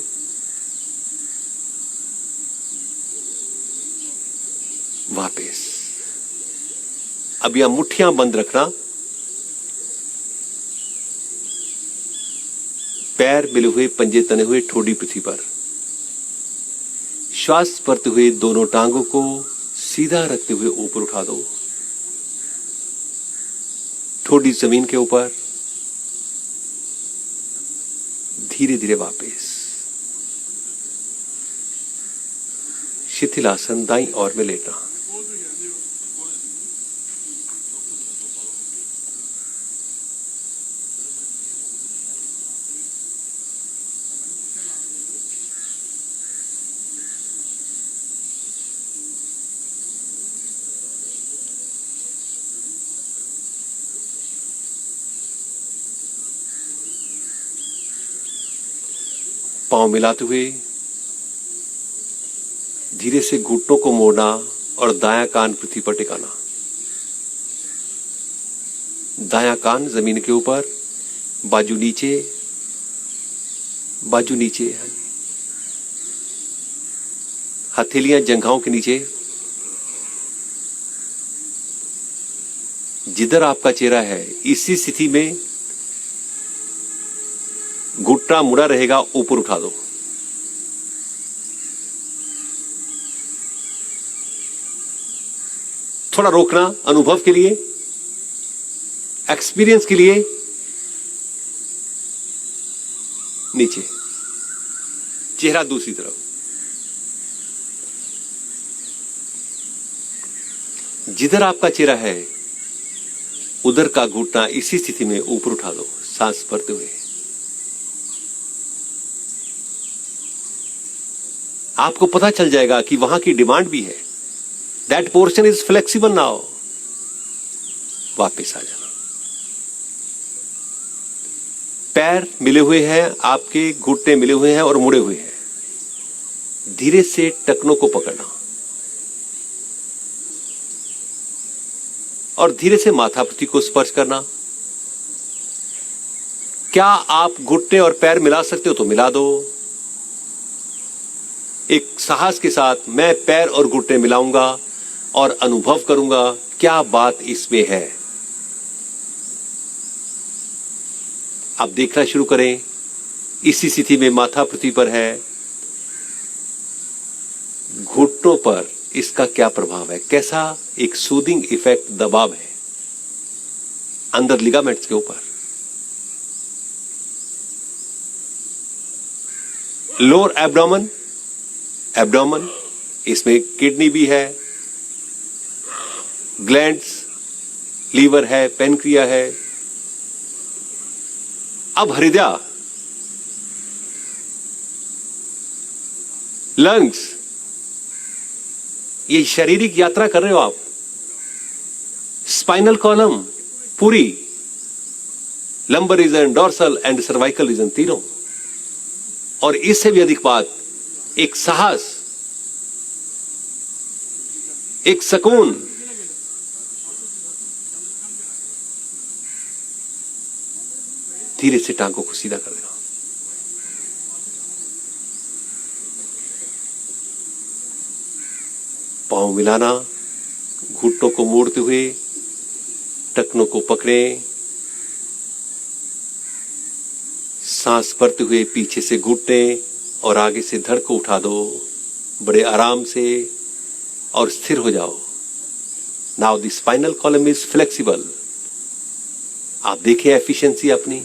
वापस। अब यहां मुट्ठियां बंद रखना, पैर मिले हुए, पंजे तने हुए, ठोडी पृथ्वी पर। श्वास भरते हुए दोनों टांगों को सीधा रखते हुए ऊपर उठा दो, ठोडी जमीन के ऊपर। धीरे धीरे वापस। शिथिलासन दाईं ओर में लेटना। पांव मिलाते हुए धीरे से घुटनों को मोड़ना और दायां कान पृथ्वी पर टिकाना। दायां कान जमीन के ऊपर, बाजू नीचे, बाजू नीचे। हथेलियां जंघाओं के नीचे। जिधर आपका चेहरा है इसी स्थिति में घुटना मुड़ा रहेगा, ऊपर उठा दो। थोड़ा रोकना अनुभव के लिए, एक्सपीरियंस के लिए। नीचे, चेहरा दूसरी तरफ। जिधर आपका चेहरा है उधर का घुटना इसी स्थिति में ऊपर उठा दो, सांस भरते हुए। आपको पता चल जाएगा कि वहां की डिमांड भी है। That portion is flexible now. वापिस आ जाना। पैर मिले हुए हैं, आपके घुटने मिले हुए हैं और मुड़े हुए हैं। धीरे से टखनों को पकड़ना और धीरे से माथा पृथ्वी को स्पर्श करना। क्या आप घुटने और पैर मिला सकते हो तो मिला दो। एक साहस के साथ मैं पैर और घुटने मिलाऊंगा और अनुभव करूंगा क्या बात इसमें है। आप देखना शुरू करें। इसी स्थिति में माथा पृथ्वी पर है, घुटनों पर इसका क्या प्रभाव है, कैसा एक सूदिंग इफेक्ट, दबाव है अंदर लिगामेंट्स के ऊपर। लोअर एब्डोमेन, एब्डोमेन, इसमें किडनी भी है, ग्लैंड्स, लीवर है, पेनक्रिया है। अब हृदय, लंग्स, ये शारीरिक यात्रा कर रहे हो आप। स्पाइनल कॉलम पूरी, lumbar region, dorsal and cervical region तीनों। और इससे भी अधिक बात, एक साहस, एक सुकून। धीरे से टांगों को सीधा कर देना। पांव मिलाना, घुटनों को मोड़ते हुए टखनों को पकड़े, सांस भरते हुए पीछे से घुटने और आगे से धड़ को उठा दो बड़े आराम से और स्थिर हो जाओ। Now the spinal column is flexible. आप देखें एफिशिएंसी अपनी,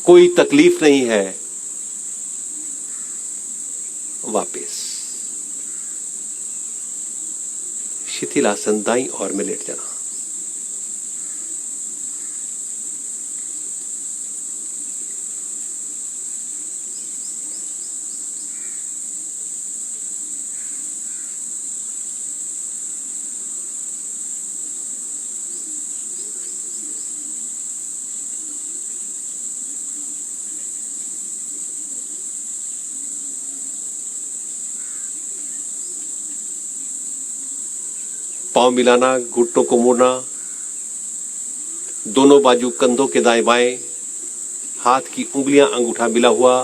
कोई तकलीफ नहीं है। वापस शिथिलासन दाईं ओर में लेट जाना। पांव मिलाना, घुटनों को मोड़ना, दोनों बाजू कंधों के दाएं बाएं, हाथ की उंगलियां अंगूठा मिला हुआ।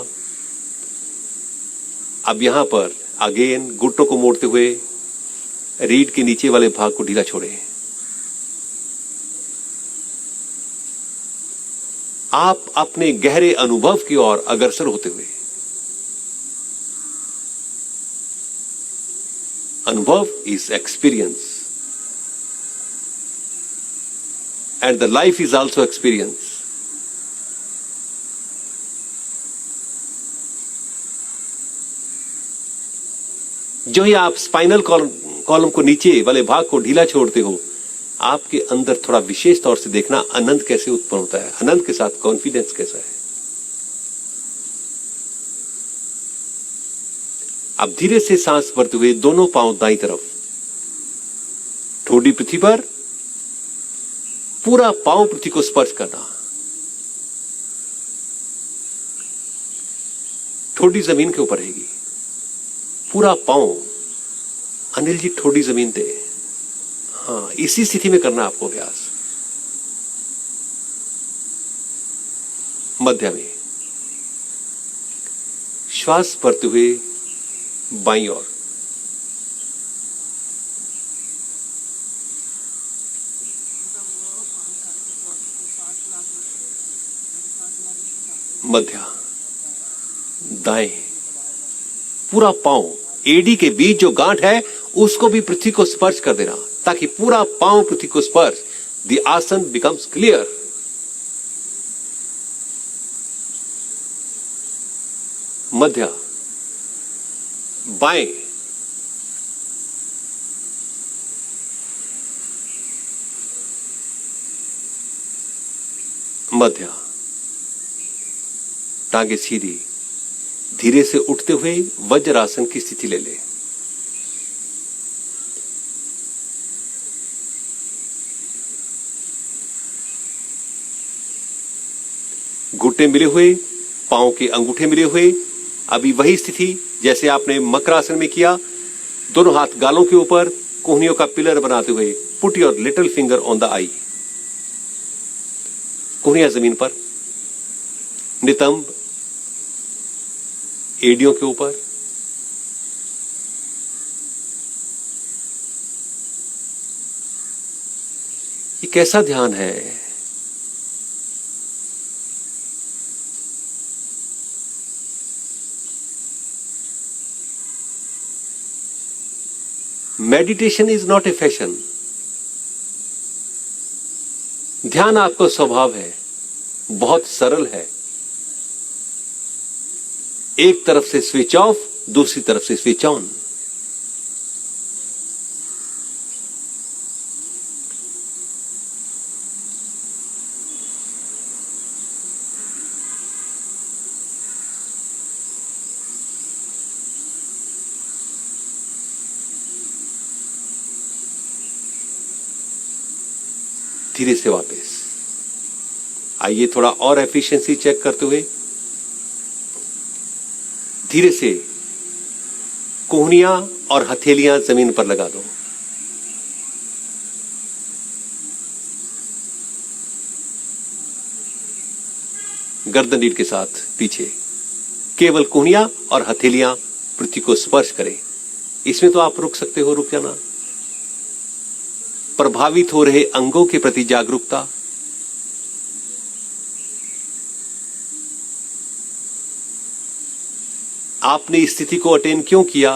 अब यहां पर अगेन घुटनों को मोड़ते हुए रीढ़ के नीचे वाले भाग को ढीला छोड़ें। आप अपने गहरे अनुभव की ओर अग्रसर होते हुए, अनुभव is experience and the life is also experience. जो ही आप स्पाइनल कॉलम को नीचे वाले भाग को ढीला छोड़ते हो, आपके अंदर थोड़ा विशेष तौर से देखना आनंद कैसे उत्पन्न होता है, आनंद के साथ कॉन्फिडेंस कैसा है। अब धीरे से सांस भरते हुए दोनों पांव दाईं तरफ, ठोडी पृथ्वी पर, पूरा पांव पृथ्वी को स्पर्श करना, ठोडी जमीन के ऊपर रहेगी, पूरा पांव। अनिल जी ठोडी जमीन पे, हाँ, इसी स्थिति में करना आपको अभ्यास। मध्य में श्वास भरते हुए बाईं ओर, मध्य, दाएं, पूरा पांव, एडी के बीच जो गांठ है उसको भी पृथ्वी को स्पर्श कर देना, ताकि पूरा पांव पृथ्वी को स्पर्श, द आसन बिकम्स क्लियर। मध्य, बाएं, मध्य, टांगे सीधी, धीरे से उठते हुए वज्रासन की स्थिति ले ले। घुटने मिले हुए, पांव के अंगूठे मिले हुए, अभी वही स्थिति जैसे आपने मकरासन में किया। दोनों हाथ गालों के ऊपर, कोहनियों का पिलर बनाते हुए, put your little finger on the eye, कोहनियां जमीन पर, नितंब एडियों के ऊपर। ये कैसा ध्यान है? Meditation is not a fashion. ध्यान आपका स्वभाव है, बहुत सरल है। एक तरफ से स्विच ऑफ, दूसरी तरफ से स्विच ऑन। धीरे से वापस आइए, थोड़ा और एफिशिएंसी चेक करते हुए धीरे से कोहनियां और हथेलियां जमीन पर लगा दो। गर्दन रीढ़ के साथ पीछे, केवल कोहनियां और हथेलियां पृथ्वी को स्पर्श करें। इसमें तो आप रुक सकते हो, रुक जाना। प्रभावित हो रहे अंगों के प्रति जागरूकता, आपने इस स्थिति को अटेन क्यों किया?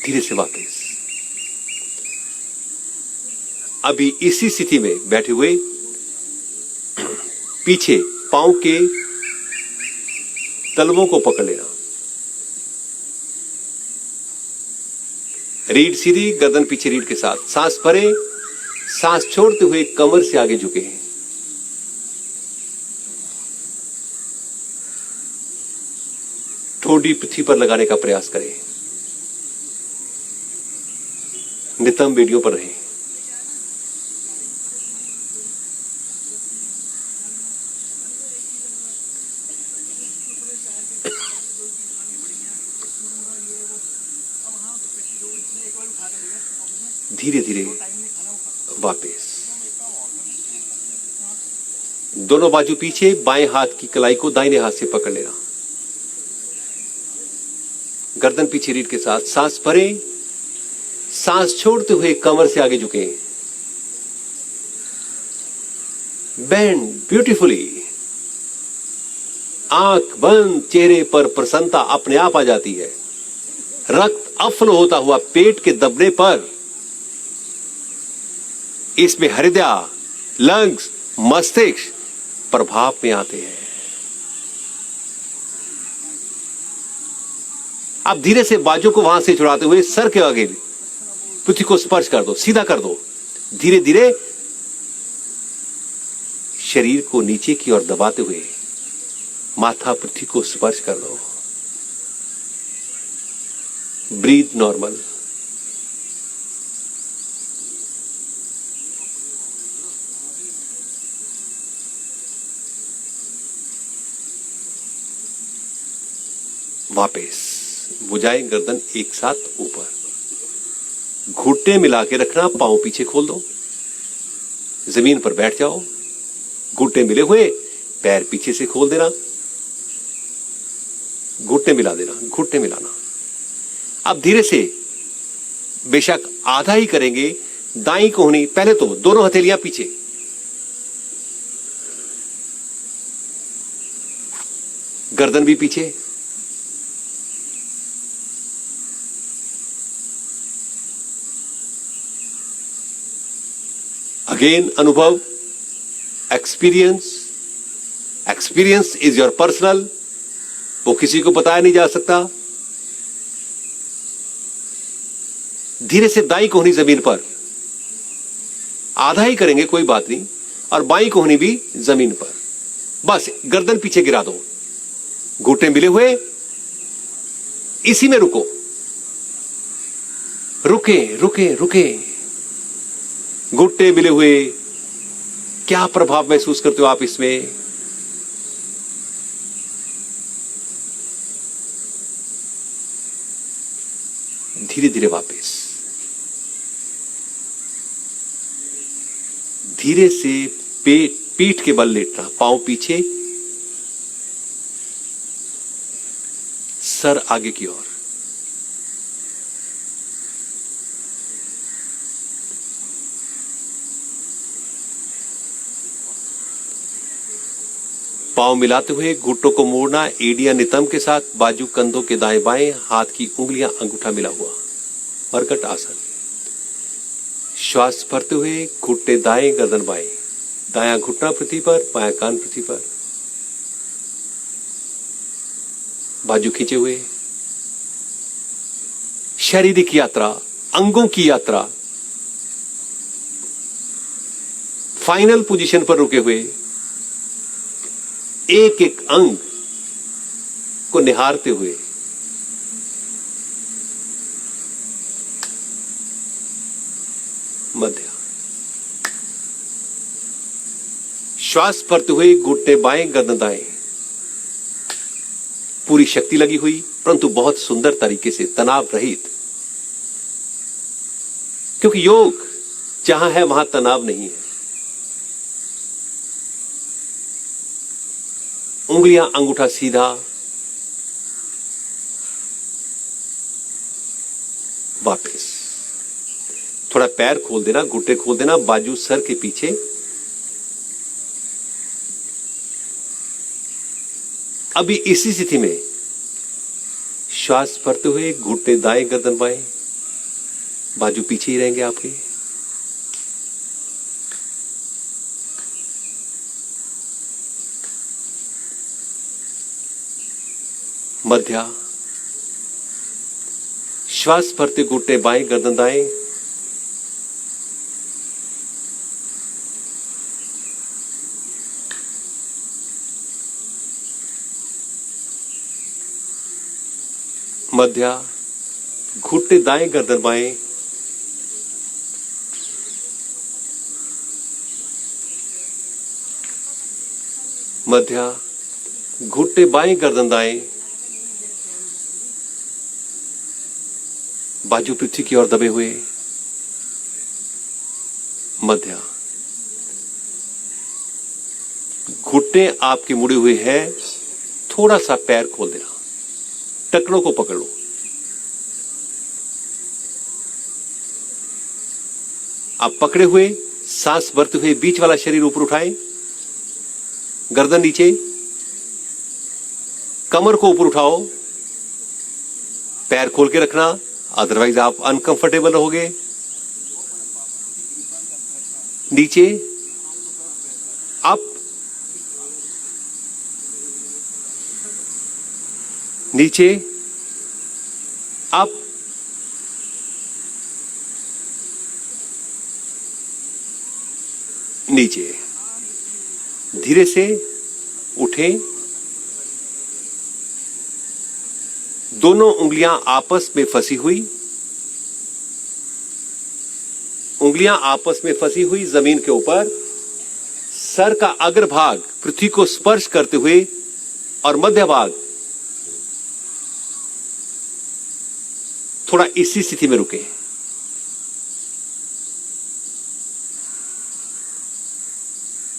धीरे से वापस। अभी इसी स्थिति में बैठे हुए पीछे पांव के तलवों को पकड़ लेना, रीढ़ सीधी, गर्दन पीछे रीढ़ के साथ। सांस भरें, सांस छोड़ते हुए कमर से आगे झुके। ठोडी पृथ्वी पर लगाने का प्रयास करें। नितंब वीडियो पर रहें। धीरे धीरे वापस। दोनों बाजू पीछे, बाएं हाथ की कलाई को दाहिने हाथ से पकड़ लेना, गर्दन पीछे रीढ़ के साथ। सांस भरें, सांस छोड़ते हुए कमर से आगे झुकें। Bend beautifully. आंख बंद, चेहरे पर प्रसन्नता अपने आप आ जाती है। रक्त अफ्लो होता हुआ पेट के दबने पर इसमें हृदय, लंग्स, मस्तिष्क प्रभाव में आते हैं। अब धीरे से बाजू को वहां से छुड़ाते हुए सर के आगे पृथ्वी को स्पर्श कर दो, सीधा कर दो। धीरे धीरे शरीर को नीचे की ओर दबाते हुए माथा पृथ्वी को स्पर्श कर दो। Breathe normal. वापस भुजाएं गर्दन एक साथ ऊपर, घुटने मिला के रखना, पांव पीछे खोल दो, जमीन पर बैठ जाओ। घुटने मिले हुए, पैर पीछे से खोल देना, घुटने मिला देना, घुटने मिलाना। अब धीरे से, बेशक आधा ही करेंगे, दाईं कोहनी पहले तो दोनों हथेलियां पीछे, गर्दन भी पीछे। अगेन अनुभव, experience. Experience is your personal, वो किसी को बताया नहीं जा सकता। धीरे से दाईं कोहनी जमीन पर, आधा ही करेंगे कोई बात नहीं, और बाईं कोहनी भी जमीन पर। बस गर्दन पीछे गिरा दो, घुटने मिले हुए, इसी में रुको, रुके रुके रुके। घुटने मिले हुए, क्या प्रभाव महसूस करते हो आप इसमें? धीरे धीरे वापस, धीरे से पीठ के बल लेटना, पांव पीछे, सर आगे की ओर। पांव मिलाते हुए घुटनों को मोड़ना, एड़ियां नितंब के साथ, बाजू कंधों के दाएं बाएं, हाथ की उंगलियां अंगूठा मिला हुआ, मरकट आसन। श्वास भरते हुए घुटने दाएं, गर्दन बाएं, दायां घुटना पृथ्वी पर, बायां कान पृथ्वी पर, बाजू खींचे हुए। शारीरिक यात्रा, अंगों की यात्रा, फाइनल पोजीशन पर रुके हुए, एक एक अंग को निहारते हुए। मध्य श्वास भरते हुए घुटने बाएं, गर्दन दाएं, पूरी शक्ति लगी हुई, परंतु बहुत सुंदर तरीके से, तनाव रहित। क्योंकि योग जहां है वहां तनाव नहीं है। उंगलियां अंगूठा सीधा, वापस। थोड़ा पैर खोल देना, घुटने खोल देना, बाजू सर के पीछे। अभी इसी स्थिति में श्वास भरते हुए घुटने दाएं, गर्दन बाएं, बाजू पीछे ही रहेंगे आपके। मध्य श्वास भरते घुटने बाएं, गर्दन दाएं, मध्य घुटने दाएं, गर्दन बाएं, मध्य घुटने बाएं, गर्दन दाएं, बाजू पृथ्वी की ओर दबे हुए। मध्य। घुटने आपके मुड़े हुए हैं, थोड़ा सा पैर खोल देना, टखनों को पकड़ लो। आप पकड़े हुए सांस भरते हुए बीच वाला शरीर ऊपर उठाएं, गर्दन नीचे, कमर को ऊपर उठाओ, पैर खोल के रखना, अदरवाइज आप अनकंफर्टेबल रहोगे। नीचे, अप, नीचे, अप, नीचे। धीरे से उठें, दोनों उंगलियां आपस में फंसी हुई, उंगलियां आपस में फंसी हुई जमीन के ऊपर, सर का अग्रभाग पृथ्वी को स्पर्श करते हुए और मध्य भाग थोड़ा इसी स्थिति में रुके।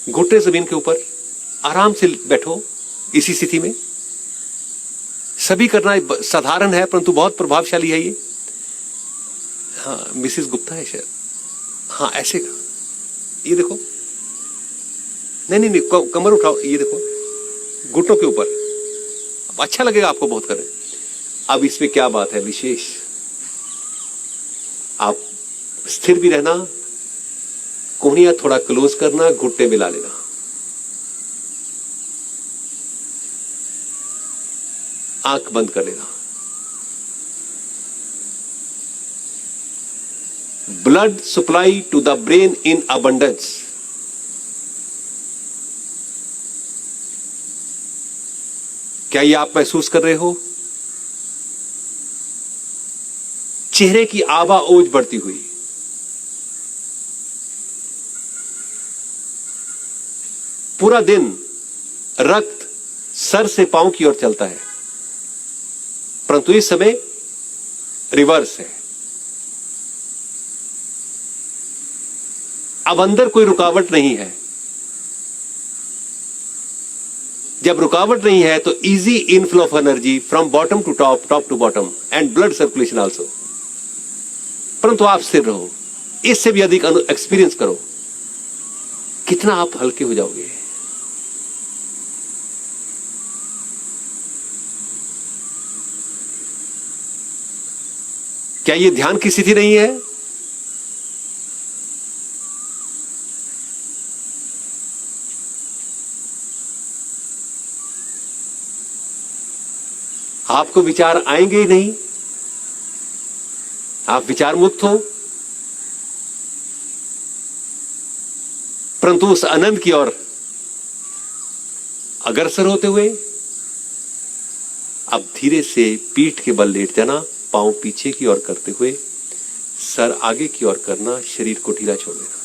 घुटने जमीन के ऊपर, आराम से बैठो इसी स्थिति में। सभी करना साधारण है परंतु बहुत प्रभावशाली है ये। हाँ, मिसेस गुप्ता है शायद। हाँ, ऐसे का, ये देखो, नहीं, कमर उठाओ, ये देखो, घुटनों के ऊपर। अब अच्छा लगेगा आपको बहुत करें। अब इसमें क्या बात है विशेष, आप स्थिर भी रहना, कोहनियां थोड़ा क्लोज करना, घुटने मिला लेना। आंख बंद कर लेना। Blood supply to the brain in abundance. क्या ये आप महसूस कर रहे हो? चेहरे की आभा ओज बढ़ती हुई, पूरा दिन रक्त सर से पांव की ओर चलता है परंतु इस समय रिवर्स है। अब अंदर कोई रुकावट नहीं है। जब रुकावट नहीं है तो easy inflow of energy from bottom to top, top to bottom and blood circulation also. परंतु आप स्थिर रहो, इससे भी अधिक एक्सपीरियंस करो, कितना आप हल्के हो जाओगे। क्या ये ध्यान की स्थिति नहीं है? आपको विचार आएंगे ही नहीं, आप विचार मुक्त हो, परंतु उस आनंद की ओर अग्रसर होते हुए अब धीरे से पीठ के बल लेट जाना, पांव पीछे की ओर करते हुए सर आगे की ओर करना, शरीर को ढीला छोड़ देना।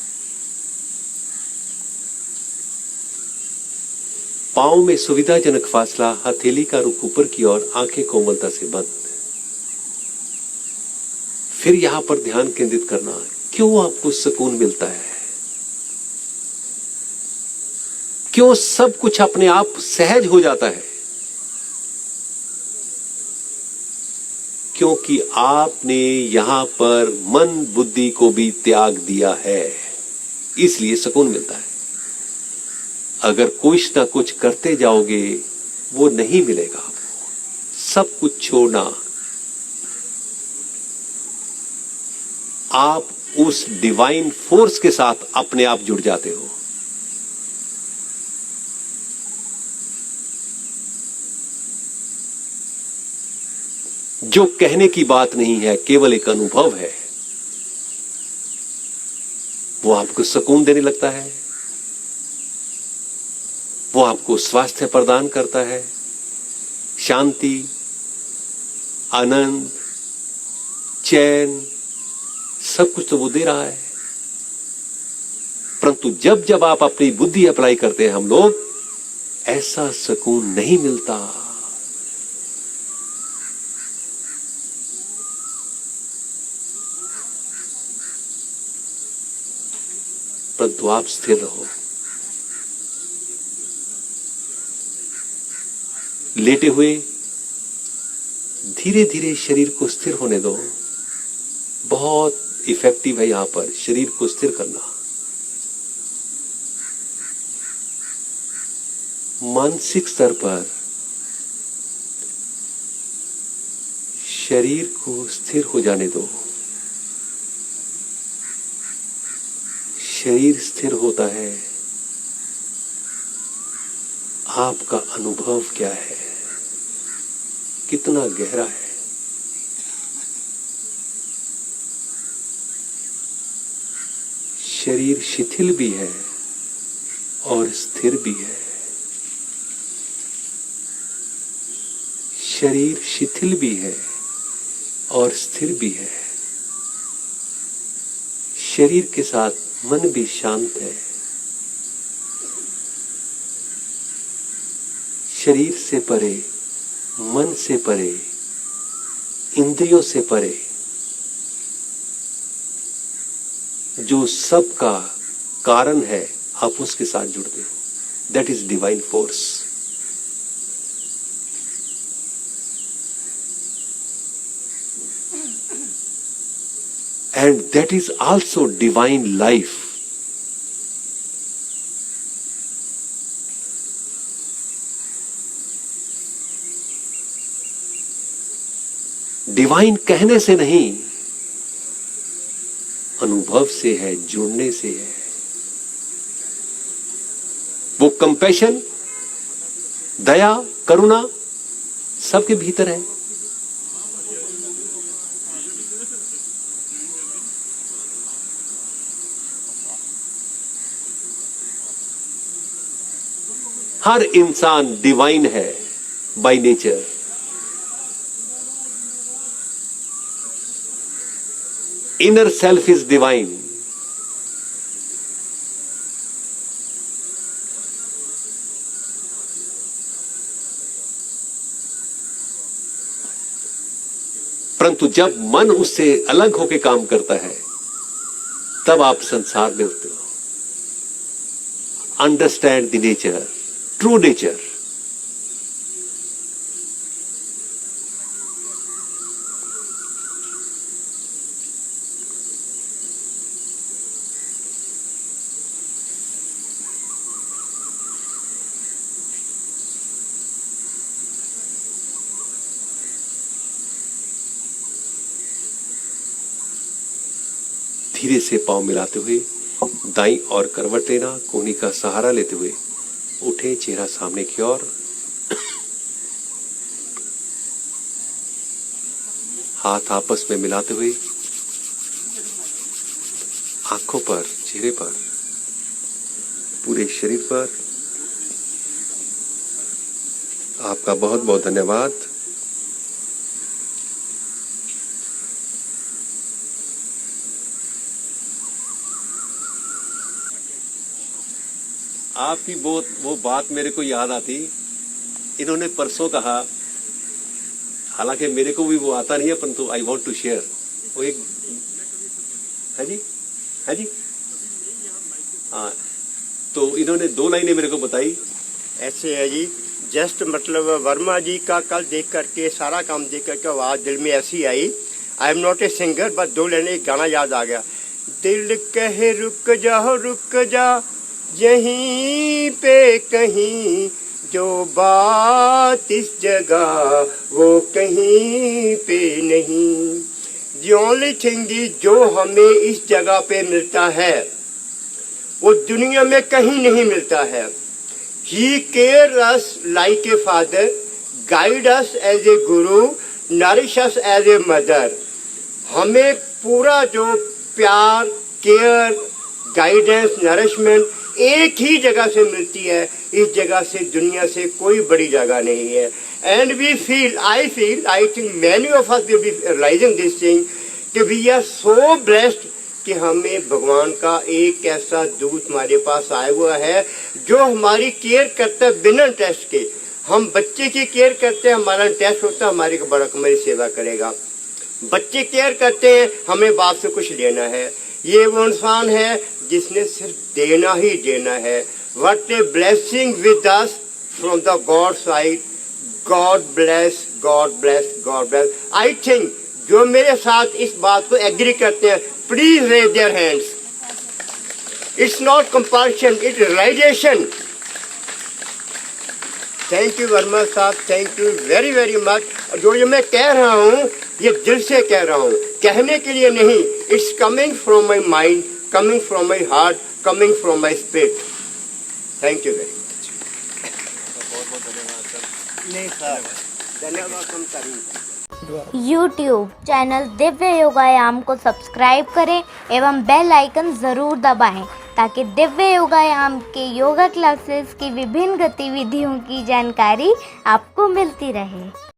पांव में सुविधाजनक फासला, हथेली का रुख ऊपर की ओर, आंखें कोमलता से बंद। फिर यहां पर ध्यान केंद्रित करना, क्यों आपको सुकून मिलता है, क्यों सब कुछ अपने आप सहज हो जाता है? क्योंकि आपने यहां पर मन बुद्धि को भी त्याग दिया है, इसलिए सुकून मिलता है। अगर कुछ ना कुछ करते जाओगे वो नहीं मिलेगा आपको। सब कुछ छोड़ना, आप उस डिवाइन फोर्स के साथ अपने आप जुड़ जाते हो। जो कहने की बात नहीं है, केवल एक अनुभव है, वो आपको सुकून देने लगता है, वो आपको स्वास्थ्य प्रदान करता है, शांति, आनंद, चैन, सब कुछ तो वो दे रहा है। परंतु जब जब आप अपनी बुद्धि अप्लाई करते हैं हम लोग, ऐसा सुकून नहीं मिलता। परंतु आप स्थिर रहो। लेटे हुए धीरे धीरे शरीर को स्थिर होने दो। बहुत इफेक्टिव है यहां पर शरीर को स्थिर करना। मानसिक स्तर पर शरीर को स्थिर हो जाने दो। शरीर स्थिर होता है, आपका अनुभव क्या है, कितना गहरा है। शरीर शिथिल भी है और स्थिर भी है। शरीर शिथिल भी है और स्थिर भी है। शरीर के साथ मन भी शांत है। शरीर से परे, मन से परे, इंद्रियों से परे, जो सब का कारण है, आप उसके साथ जुड़ते हो। That is divine force. And that is also divine life. Divine कहने से नहीं, अनुभव से है, जुड़ने से है। वो कंपैशन, दया, करुणा सबके भीतर है। हर इंसान डिवाइन है by nature. Inner self is divine. परंतु जब मन उससे अलग होकर काम करता है, तब आप संसार में होते हो। Understand the nature, true nature. धीरे से पांव मिलाते हुए दाईं और करवट लेना, कोहनी का सहारा लेते हुए उठे, चेहरा सामने की ओर, हाथ आपस में मिलाते हुए आंखों पर, चेहरे पर, पूरे शरीर पर। आपका बहुत बहुत धन्यवाद। आपकी वो बात मेरे को याद आती। इन्होंने परसों कहा, हालांकि मेरे को भी वो आता नहीं है, परंतु आई वांट टू शेयर। वो एक है जी, है जी, हाँ। तो इन्होंने 2 लाइनें मेरे को बताई। ऐसे है जी, जस्ट मतलब वर्मा जी का कल देख करके, सारा काम देख करके आवाज दिल में ऐसी आई। I am not a singer, but 2 लाइनें एक गाना याद आ गया। दिल कहे रुक जा यहीं पे कहीं, जो बात इस जगह वो कहीं पे नहीं। The only thing is जो हमें इस जगह पे मिलता है वो दुनिया में कहीं नहीं मिलता है। He cares us like a father, guide us as a guru, nourish us as a mother। हमें पूरा जो प्यार, केयर, गाइडेंस, नरिशमेंट एक ही जगह से मिलती है। इस जगह से, दुनिया से कोई बड़ी जगह नहीं है। And we feel, I think many of us will be realising this thing कि वी आर सो ब्लेस्ड कि हमें भगवान का एक ऐसा दूत हमारे पास आया हुआ है जो हमारी केयर करता है बिना टेस्ट के। हम बच्चे की केयर करते हैं, हमारा टेस्ट होता है हमारी बड़ा हमारी सेवा करेगा। बच्चे केयर करते हैं, हमें बाप से कुछ लेना है। ये वो इंसान है जिसने सिर्फ देना ही देना है। What a blessing with us from the god side. God bless, god bless, god bless. I think जो मेरे साथ इस बात को एग्री करते हैं, please raise their hands. It's not compulsion, it's realization. Thank you Verma साहब, thank you very very much. जो ये मैं कह रहा हूँ ये दिल से कह रहा हूँ, कहने के लिए नहीं। It's coming from my mind, coming from my heart, coming from my spirit. Thank you very much. नहीं सर, धन्यवाद कम करेंगे। YouTube चैनल दिव्य योगायाम को सब्सक्राइब करें एवं बेल आइकन ज़रूर दबाएं ताकि दिव्य योगायाम के योगा क्लासेस की विभिन्न गतिविधियों की जानकारी आपको मिलती रहे।